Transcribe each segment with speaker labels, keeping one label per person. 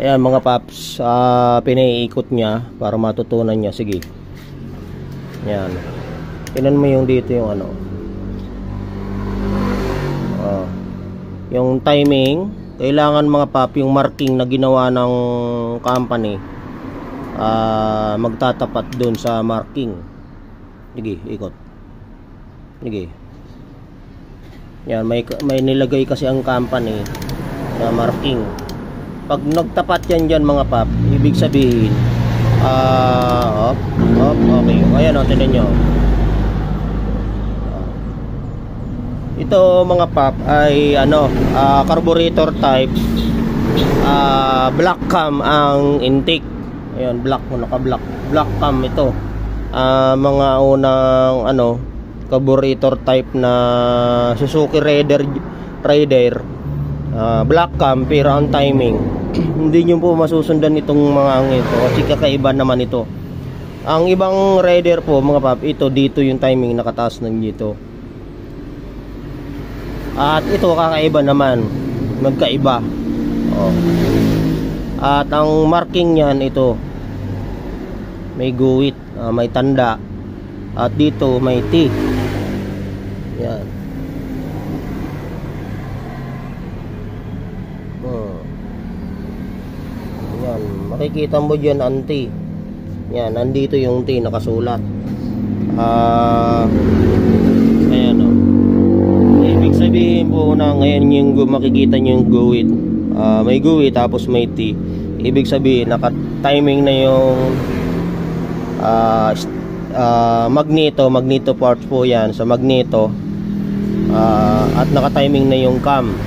Speaker 1: Ayan mga paps, pinaiikot niya para matutunan niya. Sige. Ayan. Tingnan mo yung dito yung ano. Yung timing, kailangan mga pap yung marking na ginawa ng company magtatapat dun sa marking. Sige, ikot. Sige. Yan, may nilagay kasi ang company na marking. Pag nagtapat yan dyan mga pap, ibig sabihin okay. Ayan o, tignan nyo. Ito mga pap ay carburetor type, black cam ang intake. Ayan, black, black cam ito. Mga unang carburetor type na Suzuki Raider, black cam pero ang timing hindi nyo po masusundan itong mga ito kasi kakaiba naman ito. Ang ibang Raider po mga pap, ito dito yung timing nakataas ng dito. At ito kakaiba naman, magkaiba. At ang marking niyan ito may guhit, may tanda. At dito may T. Yan. Yan, makikita mo dyan ang T. Yan, nandito yung T nakasulat. Ayan o. Ibig sabihin po na ngayon yung makikita nyo yung guhit. May guhit tapos may T. Ibig sabihin naka-timing na yung magneto parts po yan sa magneto. At naka-timing na yung cam,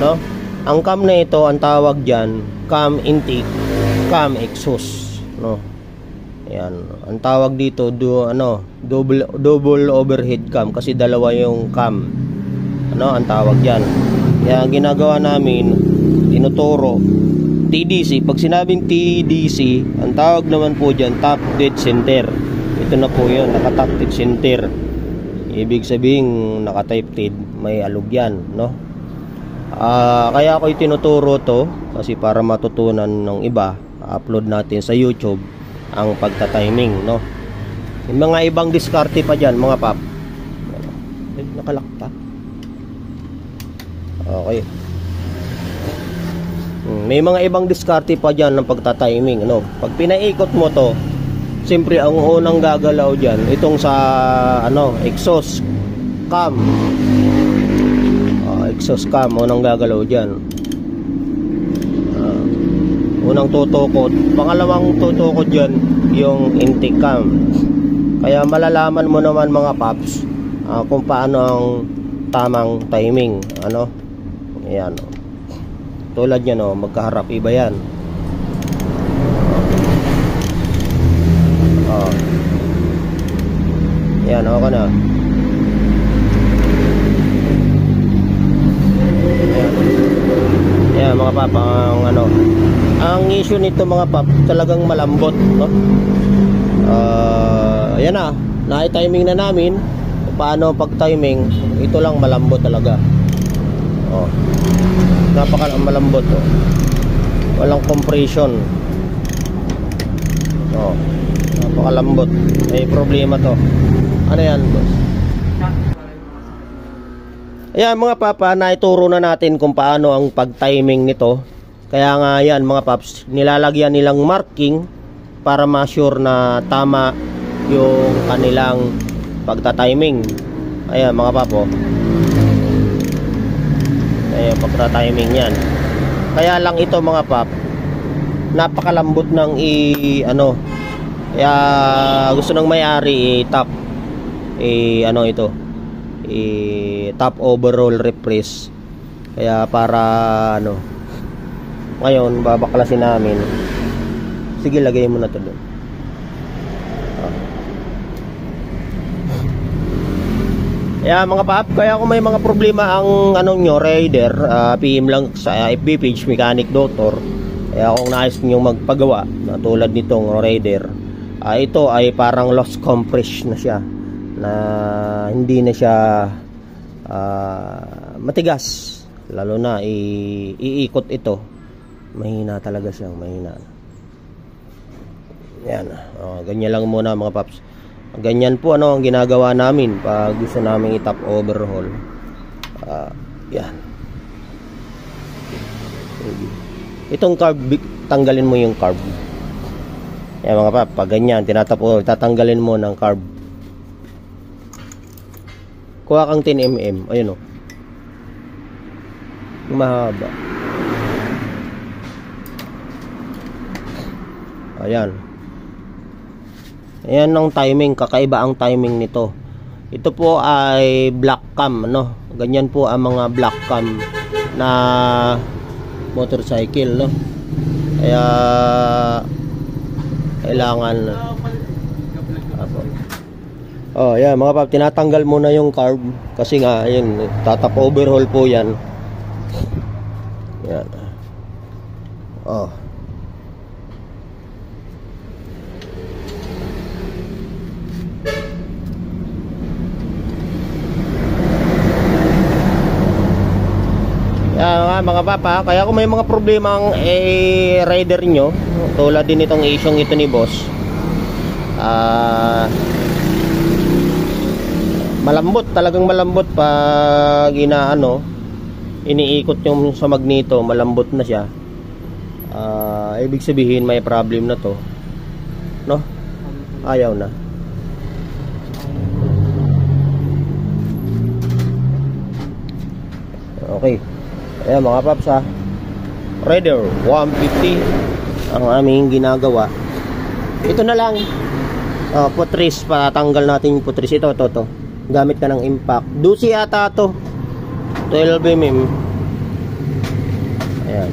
Speaker 1: no? Ang cam na ito, ang tawag dyan cam intake, cam exhaust, no? Ayan, ang tawag dito double overhead cam kasi dalawa yung cam, ang tawag dyan. Kaya ang ginagawa namin, tinuturo TDC. Pag sinabing TDC, ang tawag naman po dyan top dead center. Ito na po yun, naka top dead center. Ibig sabihin naka-type dead, may alog yan, no? Kaya ako tinuturo to kasi para matutunan ng iba, upload natin sa YouTube ang pagta-timing, no? Yung mga ibang diskarte pa dyan mga pap. Nakalakta. Okay. May mga ibang diskarte pa dyan ng pagta-timing, no? Pag pinaikot mo to, siyempre ang unang gagalaw dyan itong sa exhaust cam. Exhaust cam unang gagalaw dyan. Unang tutukod, pangalawang tutukod dyan yung intake cam. Kaya malalaman mo naman mga paps kung paano ang tamang timing, ayan, tulad yan, magkaharap, iba yan. Yan, okay na. Yan mga pap, ang issue nito mga pap, talagang malambot, no? Yan na, na-timing na namin. Paano pag timing, ito lang malambot talaga. Napaka malambot, walang compression. Napakalambot. May problema to. Ano yan, boss? Ayan mga papa, naituro na natin kung paano ang pag-timing nito. Kaya nga yan mga paps, nilalagyan nilang marking para ma-sure na tama yung kanilang pagta-timing. Ayan mga papo. Ayan, pagta-timing yan. Kaya lang ito mga pap, napakalambot ng kaya gusto ng may-ari top ito top overall refresh. Kaya para ngayon babaklasin namin. Sige, lagay mo na to doon. Kaya mga pap, kaya kung may mga problema ang nyo Raider, PM lang sa FB page Mechanic Doctor. Kaya kung nais nyo magpagawa na tulad nitong Raider, ito ay parang lost compress na siya, na hindi na siya matigas, lalo na iikot ito Mahina talaga siyang mahina. Yan. Ganyan lang muna mga paps. Ganyan po ang ginagawa namin pag gusto namin i-top overhaul. Yan. Itong carb, tanggalin mo yung carb. Yan mga pap, pag ganyan, tatanggalin mo ng carb. Kuha kang 10mm. Ayun o. Mahaba. Ayan. Ayan ang timing. Kakaiba ang timing nito. Ito po ay black cam, no? Ganyan po ang mga black cam na motorcycle, no? Kaya kailangan yan mga pap, tinatanggal muna yung carb kasi nga, ayun, tatap overhaul po yan. Yan. Yan mga papa, kaya kung may mga problema ang rider nyo, tulad din itong isyong ito ni boss, malambot, talagang malambot pag iniikot yung sa magneto, malambot na siya. Ibig sabihin may problem na to, no? Ayaw na. Okay. Ayan mga paps, Raider 150 ang aming ginagawa. Ito na lang. Putris, patanggal natin yung putris. Ito. Gamit ka ng impact. Dusi ata to. 12mm. Ayan.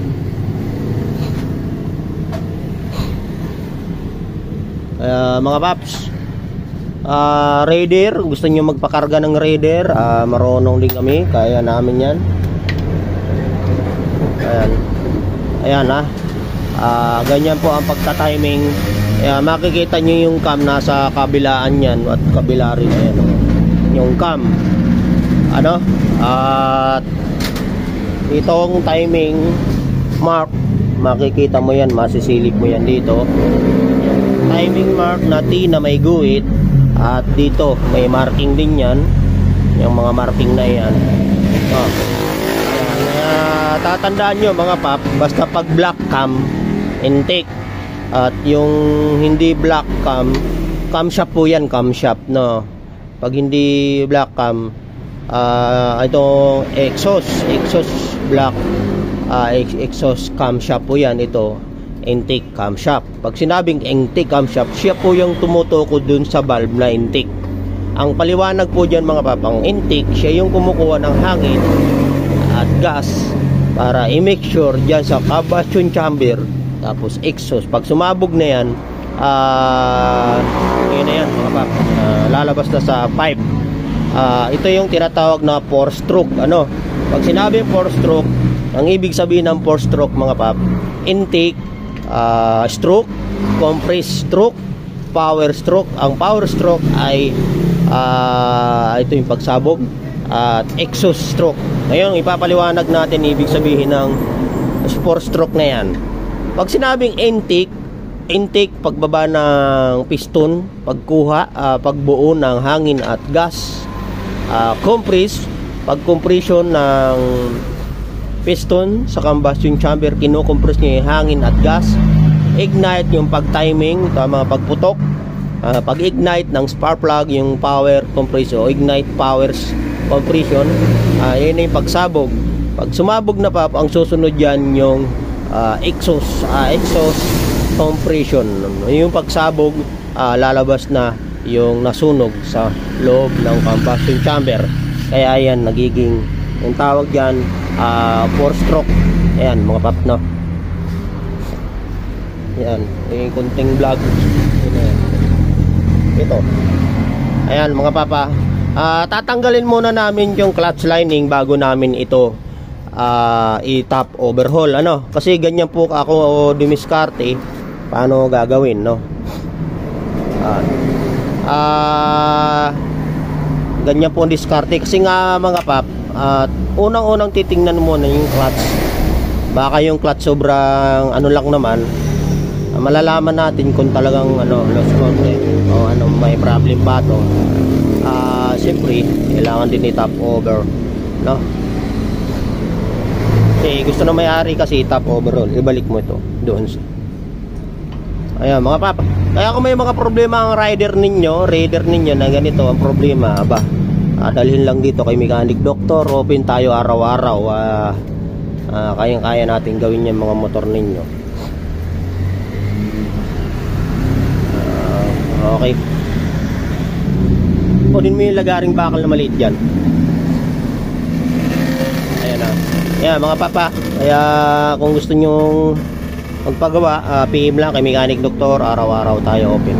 Speaker 1: Mga paps, Raider, gusto nyo magpakarga ng Raider, marunong din kami, kaya namin yan. Ayan ganyan po ang pagta-timing. Makikita nyo yung cam nasa kabilaan yan at kabila rin. Ayan, yung cam at itong timing mark, makikita mo yan, masisilip mo yan dito. Timing mark na T na may guhit, at dito may marking din yan, yung mga marking na yan. Tatandaan nyo mga pap, basta pag black cam, intake, at yung hindi black cam, cam shop po yan, cam shop, no? Pag hindi black cam, itong exhaust black, exhaust cam shop po yan. Ito intake cam shop. Pag sinabing intake cam shop, siya po yung tumutuko dun sa valve na intake. Ang paliwanag po dyan mga pap, ang intake, siya yung kumukuha ng hangin at gas para i-make sure dyan sa combustion chamber. Tapos exhaust, pag sumabog na yan, yun na yan mga pap, lalabas na sa pipe. Ito yung tinatawag na 4-stroke. Pag sinabi 4-stroke, ang ibig sabihin ng 4-stroke mga pap, intake, stroke, compress stroke, power stroke. Ang power stroke ay ito yung pagsabog, at exhaust stroke. Ngayon ipapaliwanag natin ibig sabihin ng 4-stroke na yan. Pag sinabing intake, pagbaba ng piston, pagkuha, pagbuo ng hangin at gas. Compress, pagcompression ng piston sa combustion chamber, kinocompress niya yung hangin at gas. Ignite, yung pag-timing, mga pagputok. Pag-ignite ng spark plug, yung power compression, ignite powers compression. Yun yung pagsabog. Pag sumabog na pa, ang susunod yan yung exhaust compression. Yung pagsabog, lalabas na yung nasunog sa loob ng combustion chamber. Kaya yan, nagiging, yung tawag yan, 4-stroke. Ayan mga pap, no? Yan, yung kunting vlog. Ito. Ayan mga papa, tatanggalin muna namin yung clutch lining bago namin ito i-top overhaul. Kasi ganyan po ako dumiskarte. Paano gagawin, no? Ganyan po ang diskarte. Kasi nga mga pap, unang-unang titingnan muna yung clutch Baka yung clutch sobrang ano lang naman, malalaman natin kung talagang lost content o may problem ba to. Siyempre kailangan din i-top over, no? Kasi gusto na may-ari kasi i-top overall, ibalik mo ito doon sa ayan mga papa. Kaya kung may mga problema ang raider ninyo na ganito ang problema, dalhin lang dito kay mechanic doctor. Open tayo araw-araw. Kayang-kaya natin gawin yung mga motor ninyo. Okay. Kunin mo yung lagaring bakal na maliit dyan. Ayan na. Ayan mga papa. Kaya kung gusto nyong magpagawa, PM lang kay mechanic doctor. Araw-araw tayo open.